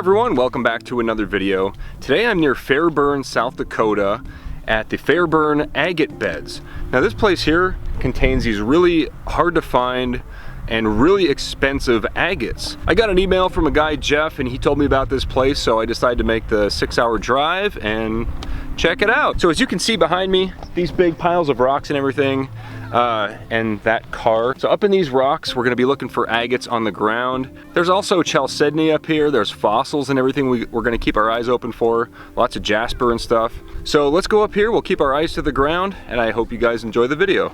everyone, welcome back to another video. Today I'm near Fairburn, South Dakota at the Fairburn Agate Beds. Now this place here contains these really hard to find and really expensive agates. I got an email from a guy, Jeff, and he told me about this place, so I decided to make the 6-hour drive and check it out. So as you can see behind me, these big piles of rocks and everything, and that car. So up in these rocks, we're gonna be looking for agates on the ground. There's also chalcedony up here. There's fossils and everything we're gonna keep our eyes open for. Lots of jasper and stuff. So let's go up here, we'll keep our eyes to the ground, and I hope you guys enjoy the video.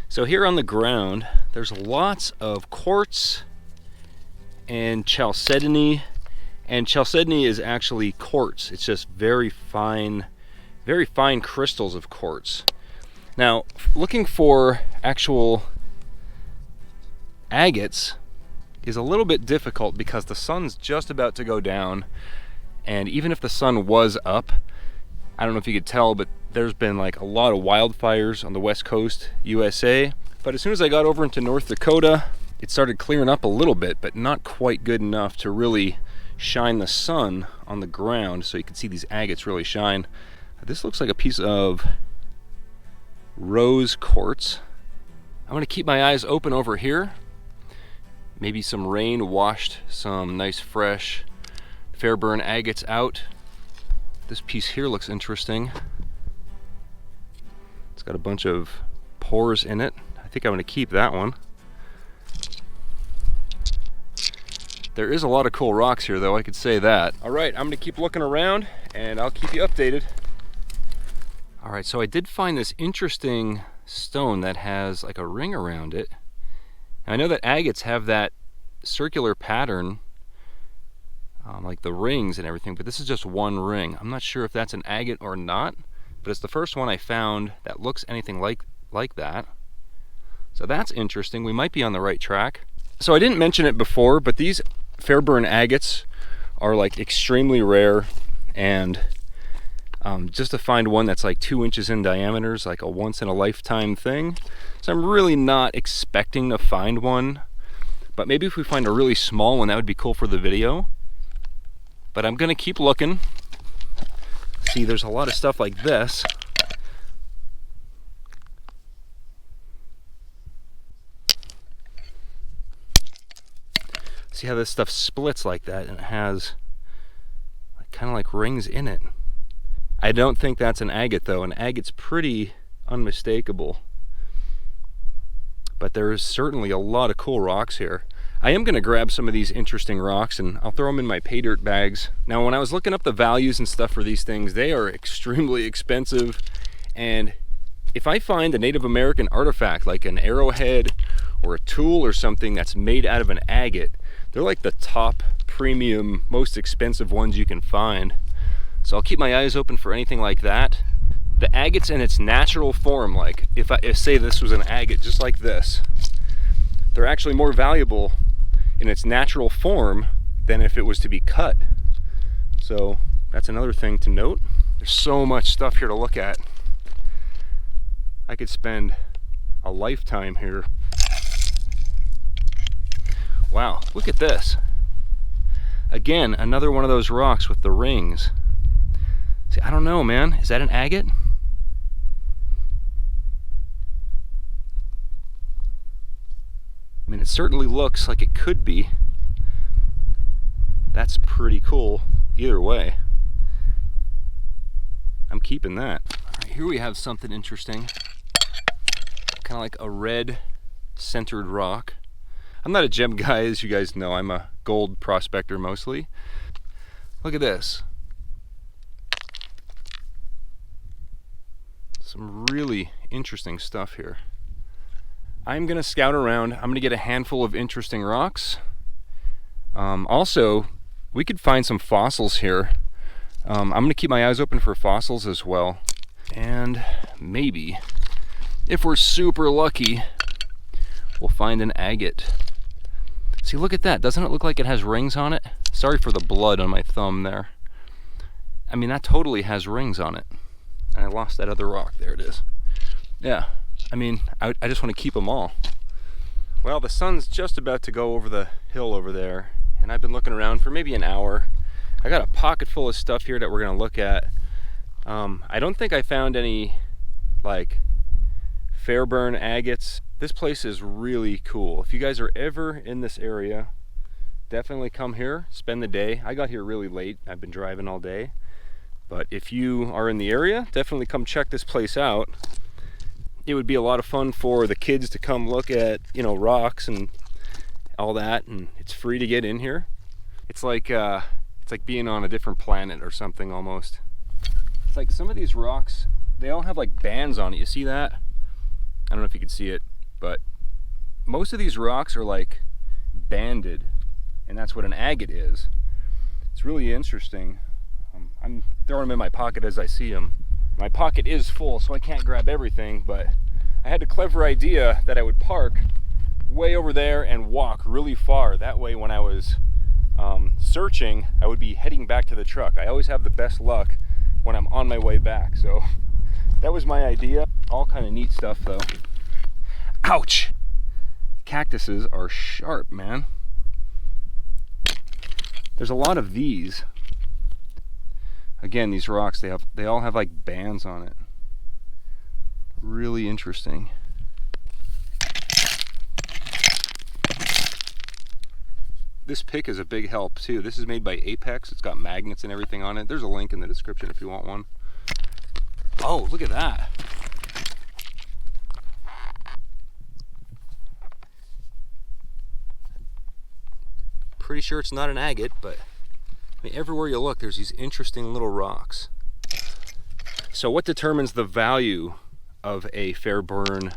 So here on the ground, there's lots of quartz and chalcedony, and chalcedony is actually quartz. It's just very fine crystals of quartz. Now, looking for actual agates is a little bit difficult because the sun's just about to go down, and even if the sun was up, I don't know if you could tell, but there's been like a lot of wildfires on the west coast USA. But as soon as I got over into North Dakota, it started clearing up a little bit, but not quite good enough to really shine the sun on the ground so you can see these agates really shine. This looks like a piece of rose quartz. I'm gonna keep my eyes open over here. Maybe some rain washed some nice fresh Fairburn agates out. This piece here looks interesting. It's got a bunch of pores in it. I think I'm going to keep that one. There is a lot of cool rocks here though, I could say that. Alright, I'm going to keep looking around and I'll keep you updated. Alright, so I did find this interesting stone that has like a ring around it. Now, I know that agates have that circular pattern, like the rings and everything, but this is just one ring. I'm not sure if that's an agate or not, but it's the first one I found that looks anything like that. So that's interesting. We might be on the right track. So I didn't mention it before, but these Fairburn agates are like extremely rare, and just to find one that's like 2 inches in diameter is like a once in a lifetime thing. So I'm really not expecting to find one, but maybe if we find a really small one, that would be cool for the video. But I'm gonna keep looking. See, there's a lot of stuff like this. See how this stuff splits like that, and it has kind of like rings in it. I don't think that's an agate though. An agate's pretty unmistakable. But there is certainly a lot of cool rocks here. I am going to grab some of these interesting rocks and I'll throw them in my pay dirt bags. Now, when I was looking up the values and stuff for these things, they are extremely expensive. And if I find a Native American artifact like an arrowhead or a tool or something that's made out of an agate, they're like the top premium, most expensive ones you can find. So I'll keep my eyes open for anything like that. The agates in its natural form, like if say this was an agate just like this, they're actually more valuable in its natural form than if it was to be cut. So that's another thing to note. There's so much stuff here to look at. I could spend a lifetime here. Wow, look at this. Again, another one of those rocks with the rings. See, I don't know, man. Is that an agate? I mean, it certainly looks like it could be. That's pretty cool either way. I'm keeping that. All right, here we have something interesting. Kind of like a red centered rock. I'm not a gem guy, as you guys know. I'm a gold prospector mostly. Look at this. Some really interesting stuff here. I'm gonna scout around. I'm gonna get a handful of interesting rocks. Also, we could find some fossils here. I'm gonna keep my eyes open for fossils as well. And maybe, if we're super lucky, we'll find an agate. See, look at that. Doesn't it look like it has rings on it? Sorry for the blood on my thumb there. I mean, that totally has rings on it. And I lost that other rock. There it is. Yeah, I mean, I just want to keep them all. Well, the sun's just about to go over the hill over there, and I've been looking around for maybe an hour. I got a pocket full of stuff here that we're going to look at. I don't think I found any, like, Fairburn agates. This place is really cool. If you guys are ever in this area, definitely come here, spend the day. I got here really late. I've been driving all day. But if you are in the area, definitely come check this place out. It would be a lot of fun for the kids to come look at, you know, rocks and all that, and it's free to get in here. It's like being on a different planet or something almost. It's like some of these rocks, they all have like bands on it. You see that? I don't know if you can see it, but most of these rocks are like banded, and that's what an agate is. It's really interesting. I'm throwing them in my pocket as I see them. My pocket is full, so I can't grab everything, but I had a clever idea that I would park way over there and walk really far. That way when I was searching, I would be heading back to the truck. I always have the best luck when I'm on my way back, so that was my idea. All kind of neat stuff though. Ouch! Cactuses are sharp, man. There's a lot of these. Again, these rocks, they all have like bands on it. Really interesting. This pick is a big help too. This is made by Apex. It's got magnets and everything on it. There's a link in the description if you want one. Oh, look at that. Pretty sure it's not an agate, but I mean, everywhere you look, there's these interesting little rocks. So what determines the value of a Fairburn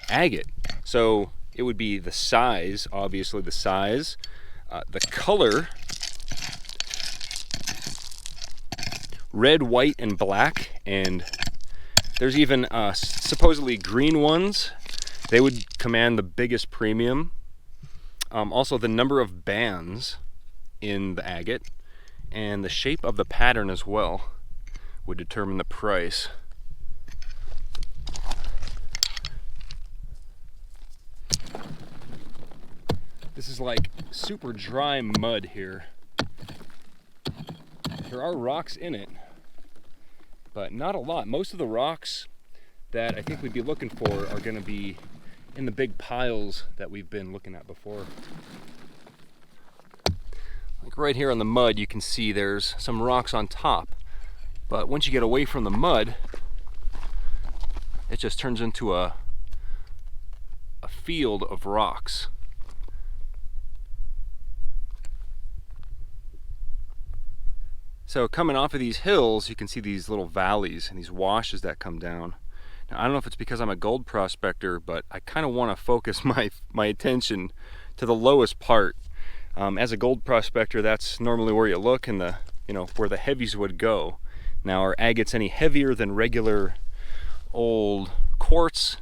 agate? So it would be the size, obviously the size, the color, red, white, and black, and there's even supposedly green ones. They would command the biggest premium. Also the number of bands in the agate, and the shape of the pattern as well would determine the price. This is like super dry mud here. There are rocks in it, but not a lot. Most of the rocks that I think we'd be looking for are going to be in the big piles that we've been looking at before. Like right here on the mud, you can see there's some rocks on top, but once you get away from the mud, it just turns into a field of rocks. So coming off of these hills, you can see these little valleys and these washes that come down. Now, I don't know if it's because I'm a gold prospector, but I kind of want to focus my attention to the lowest part. As a gold prospector, that's normally where you look and where the heavies would go. Now, are agates any heavier than regular old quartz?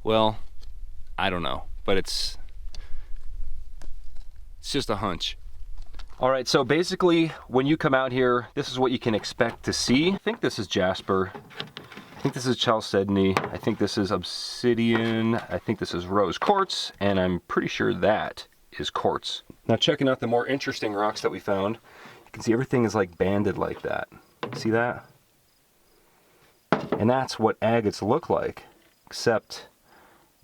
Well, I don't know, but it's just a hunch. All right, so basically when you come out here, this is what you can expect to see. I think this is jasper. I think this is chalcedony. I think this is obsidian. I think this is rose quartz, and I'm pretty sure that is quartz. Now checking out the more interesting rocks that we found, you can see everything is like banded like that. See that? And that's what agates look like, except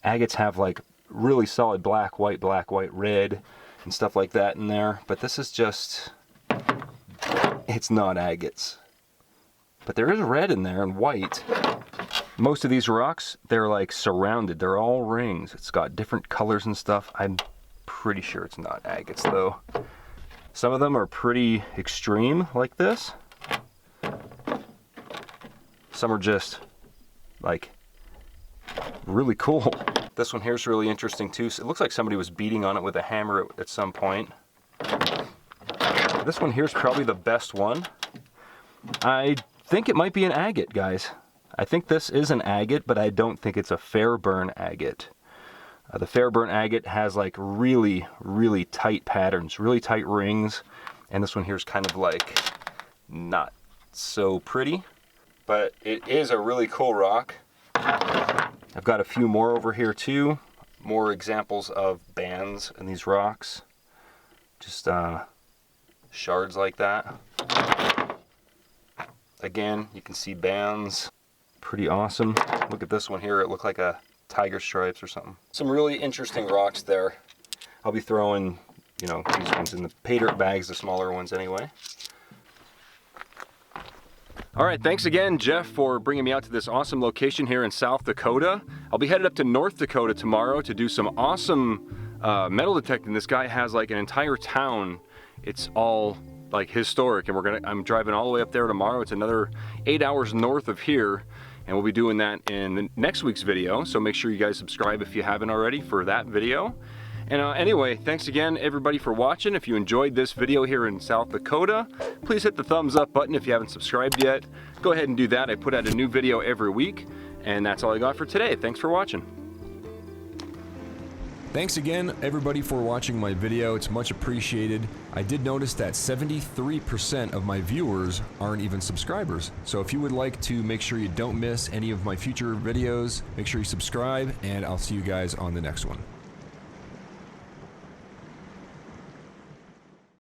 agates have like really solid black, white, red, and stuff like that in there. But this is just, it's not agates. But there is red in there and white. Most of these rocks, they're like surrounded. They're all rings. It's got different colors and stuff. I'm pretty sure it's not agates though. Some of them are pretty extreme like this. Some are just like really cool. This one here is really interesting too. So it looks like somebody was beating on it with a hammer at some point. This one here is probably the best one. I think it might be an agate, guys. I think this is an agate, but I don't think it's a Fairburn agate. The Fairburn Agate has like really, really tight patterns, really tight rings. And this one here is kind of like not so pretty, but it is a really cool rock. I've got a few more over here too. More examples of bands in these rocks. Just shards like that. Again, you can see bands. Pretty awesome. Look at this one here. It looked like a tiger stripes or something. Some really interesting rocks there. I'll be throwing, you know, these ones in the pay dirt bags, the smaller ones anyway. All right, thanks again, Jeff, for bringing me out to this awesome location here in South Dakota. I'll be headed up to North Dakota tomorrow to do some awesome metal detecting. This guy has like an entire town. It's all like historic, and I'm driving all the way up there tomorrow. It's another 8 hours north of here, and we'll be doing that in the next week's video. So make sure you guys subscribe if you haven't already for that video. And anyway, thanks again everybody for watching. If you enjoyed this video here in South Dakota, please hit the thumbs up button. If you haven't subscribed yet, go ahead and do that. I put out a new video every week, and that's all I got for today. Thanks for watching. Thanks again everybody for watching my video. It's much appreciated. I did notice that 73% of my viewers aren't even subscribers. So if you would like to make sure you don't miss any of my future videos, make sure you subscribe, and I'll see you guys on the next one.